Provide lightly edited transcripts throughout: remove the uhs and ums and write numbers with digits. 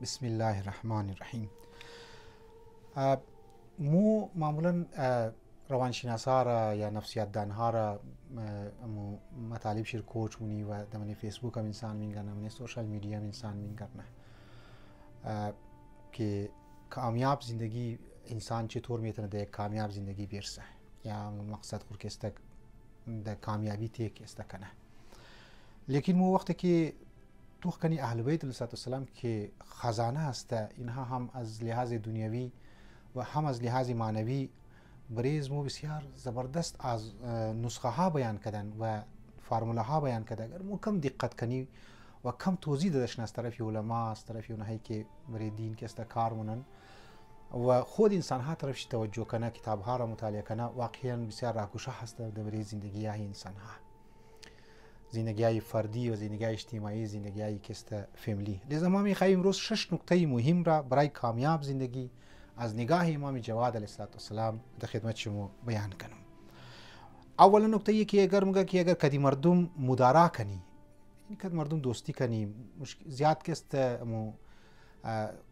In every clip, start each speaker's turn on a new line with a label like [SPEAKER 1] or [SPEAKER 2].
[SPEAKER 1] بسم الله الرحمن الرحیم. مو معمولا روانشناسا را یا نفسیات دانها را مطالب شیر کوچ مونی و دمنی فیسبوک هم انسان میگنه، من سوشال میدیا هم انسان میگنه که کامیاب زندگی انسان چطور میتونه در کامیاب زندگی برسه یا مقصد خود که است در کامیابی تیک است کنه. لیکن مو وقتی که تو کنی اهل بیت علیه السلام که خزانه است، اینها هم از لحاظ دنیوی و هم از لحاظ معنوی بریز مو بسیار زبردست از نسخه ها بیان کردن و فرموله ها بیان کردن. اگر مو کم دقت کنی و کم توضیح دادشن از طرف علما، از طرف اونهایی که برای دین که است کار مونن و خود انسان ها طرفش توجه کنه، کتاب ها را مطالعه کنه، واقعا بسیار راهگشا هست در برای زندگی های انسان ها، زندگی های فردی و زندگی های اجتماعی، زندگی های که است فامیلی. لذا ما میخواهیم امروز 6 نکته مهم را برای کامیاب زندگی از نگاه امام جواد علیه السلام در خدمت شما بیان کنم. اول نکته ای که اگر کدی مردم مدارا کنی، کدی مردم دوستی کنی، زیاد که است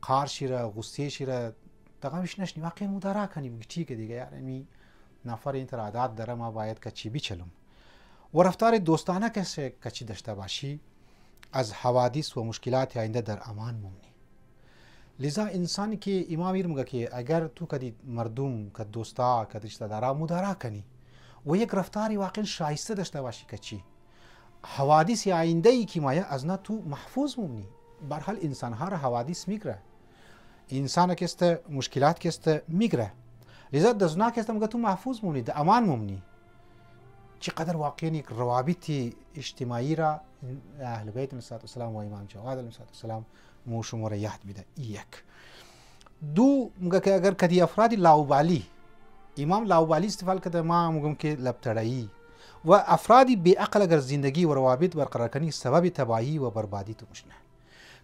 [SPEAKER 1] قار شیره، غصه شیره، تقامش نشنی، واقعا مدارا کنی بگی چی که دیگه یعنی نفر این تر عادت داره، ما باید کچی بیچلم و رفتار دوستانه کچی داشته باشی، از حوادث و مشکلات آینده در امان مومنی. لذا انسانی که امام میگه که اگر تو کدی مردم، کد دوستا، کد رشته دارا مدارا کنی و یک رفتاری واقعا شایسته داشته باشی کچی حوادث آینده ای که مایه از نه تو محفوظ مومنی. برحال انسان ها را حوادث میگره، انسان که است مشکلات که است میگره، لذا دزنا که است مگه تو محفوظ مومنی، در امان مومنی. چقدر واقعا یک روابط اجتماعی را اهل بیت علیه السلام و امام جواد علیه السلام مو شما را یاد میده. یک دو مگه که اگر کدی افراد لاوبالی، امام لاوبالی استفاده کرده، ما میگم که لبترایی و افرادی بی عقل اگر زندگی و روابط برقرار کنی سبب تباهی و بربادی تو میشنه.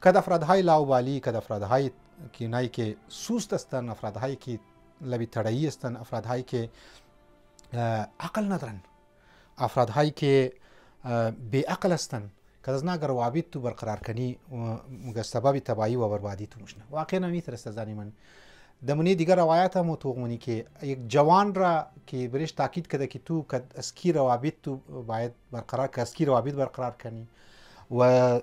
[SPEAKER 1] کد افرادهای لاوبالی، کد افرادهای که نایی که سوست هستن، افرادهایی که لبترایی هستن، افرادهایی که عقل ندارن، افرادهایی که بی عقل هستن، که از ناگر روابط تو برقرار کنی مگه سبب تباهی و بربادی تو میشنه. واقعا میترسته زنی من دمونی دیگر روایت هم توغمونی که یک جوان را که برش تاکید کرده که تو کد اسکی روابط تو باید برقرار که اسکی روابط برقرار کنی و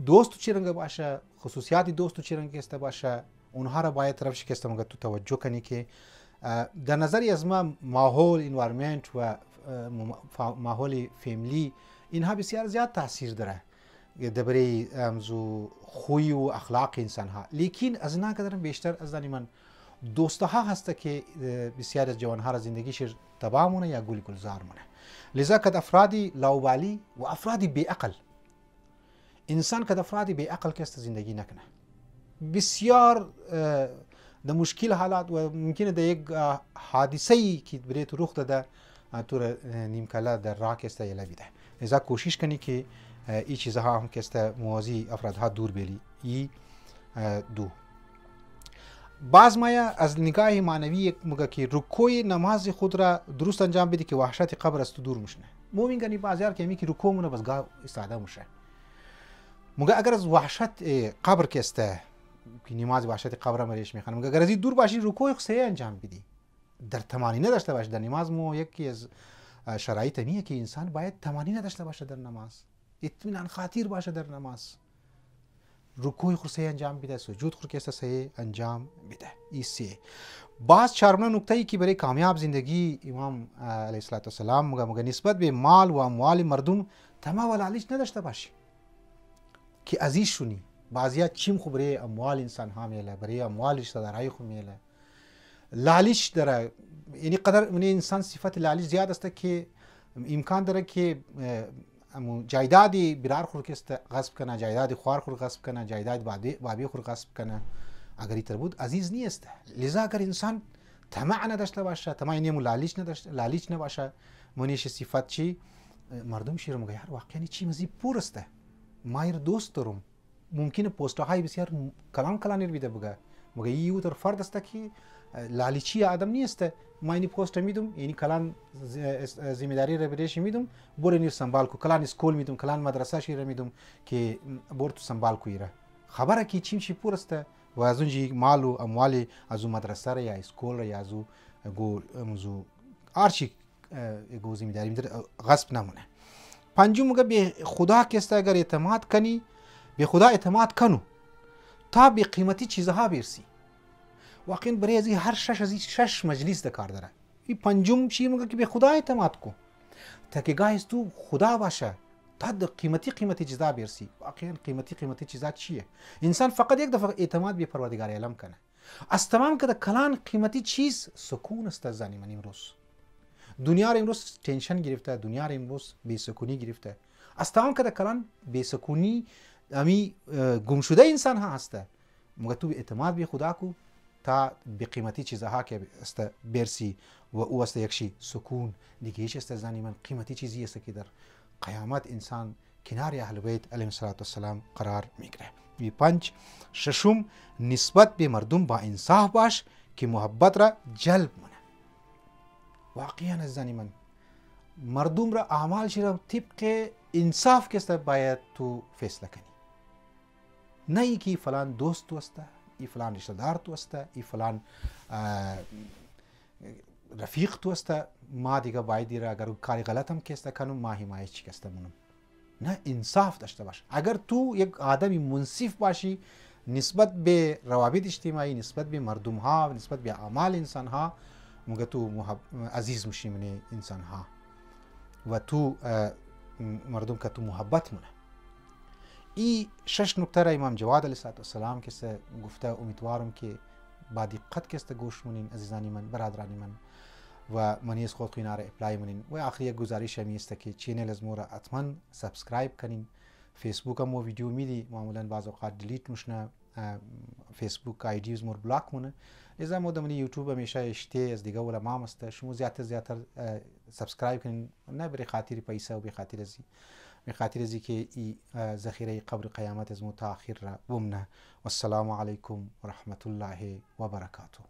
[SPEAKER 1] دوست تو چی رنگ باشه، خصوصیات دوست تو چی رنگ است باشه، اونها را باید طرفش که است مگه تو توجه کنی که در نظری از ما ماحول، انوایرمنت و ماحول فامیلی اینها بسیار زیاد تاثیر داره درباره خوی و اخلاق انسان ها. لیکن از اینا قدرم بیشتر از من دوستها هست که بسیار از جوان ها را زندگیش تباه مونه یا گل گلزار مونه. لذا کد افرادی لاوبالی و افرادی بی عقل، انسان کد افرادی بی عقل که است زندگی نکنه بسیار د مشکل حالات و ممکنه د یک حادثه‌ای که برای تو رخ داده تو نیم کله در راه که است یلا بیده. لذا کوشش کنی که این چیزها هم که است موازی افرادها دور بیلی. ای دو باز مایا از نگاه معنوی مگه که رکوع نماز خود را درست انجام بدی که وحشت قبر است دور میشنه. مومن گنی بازار که می که رکوع مونه بس گاه استاده میشه. مگه اگر از وحشت قبر که است که نماز وحشت قبر مریش میخوانم، مگه اگر از دور باشی رکوع صحیح انجام بدی، در تمانینه داشته باشه در نماز. مو یکی از شرایط نیه که انسان باید تمانینه داشته باشه در نماز، اطمینان خاطر باشه در نماز، رکوع خود صحیح انجام بده، سجود خود که است صحیح انجام بده. این سه. باز چهارم نکته ای که برای کامیاب زندگی امام علیه السلام مگه نسبت به مال و اموال مردم طمع و لالچ نداشته باشی که عزیز شونی. بعضیا چیم خو برای اموال انسان ها میله، برای اموال رشته دارای خو میله، لالچ داره. یعنی قدر من انسان صفت لالچ زیاد است که امکان داره که جایدادی برار خور که است غصب کنه، جایدادی خوار خور غصب کنه، جایداد بابی خور غصب کنه. اگر این بود عزیز نیست. لذا اگر انسان طمع نداشته باشه، طمع یعنی لالچ نباشه، منیش صفت چی مردم شیر مگه یار واقعا چی مزی پور است، ما یه دوست دارم، ممکنه پست‌های بسیار کلان بیده بگه مگه یو در فرد است که لالچی آدم نیست. ما اینی پست میدم، یعنی کلان ذمہداری را بهش میدم، برو نیر سنبال کو، کلان اسکول میدم، کلان مدرسه شیر میدم که برو تو سنبال کو. ایره خبره کی چیم چی پورسته و از اونجی مال و اموال از اون مدرسه را یا اسکول را یا از اون گو آرچی گو زمینداری میداره غصب نمونه. پنجم میگه به خدا که است اگر اعتماد کنی به خدا اعتماد کنو تا به قیمتی چیزها برسی. واقعا برای از هر شش مجلس کار داره. این پنجم چی میگه که به خدا اعتماد کو تا که گاهی تو خدا باشه تا قیمتی چیزا برسی. واقعا قیمتی چیزا چیه؟ انسان فقط یک دفعه اعتماد به پروردگار عالم کنه. از تمام که کلان قیمتی چیز سکون است. زنی من امروز دنیا رو امروز تنشن گرفته، دنیا رو امروز بی سکونی گرفته. از تمام که کلان بی سکونی امی گم شده انسان ها هسته. مگه تو اعتماد به خدا کو تا به قیمتی چیزها که است برسی و او است یکشی سکون دیگه هیچ است. زنی من قیمتی چیزی است که در قیامت انسان کنار اهل بیت علیهم السلام قرار میگیره. بی پنج ششم نسبت به مردم با انصاف باش که محبت را جلب منه. واقعا از زنی من مردم را اعمالش را طبق انصاف که است باید تو فیصله کنی. نه ای که فلان دوست تو است، ای فلان رشته دار تو است، ای فلان رفیق تو است، ما دیگه باید را اگر کاری غلط هم که است کنم ما حمایت چی است منم. نه انصاف داشته باش. اگر تو یک آدمی منصف باشی نسبت به روابط اجتماعی، نسبت به مردم ها، نسبت به اعمال انسان ها، مگه تو عزیز میشی من انسان ها و تو مردم که تو محبت منه. این 6 نکته را امام جواد علیه السلام که گفته. امیدوارم که با دقت که گوش منین عزیزانی من، برادران من و منی از خود کنار اپلای منین. و آخری یک گزارش همی است که چینل از ما را حتما سابسکرایب کنین. فیسبوک هم ویدیو میدی معمولا بعض اوقات دیلیت میشنه، فیسبوک آیدیز مور بلاک مونه. از ما دمنی یوتیوب همیشه اشته از دیگه ولا ما است. شما زیاتر سابسکرایب کنین، نه برای خاطر پیسه و به خاطر ازی که ای ذخیره قبر قیامت از متأخر را ومنه. والسلام علیکم و رحمت الله و برکاته.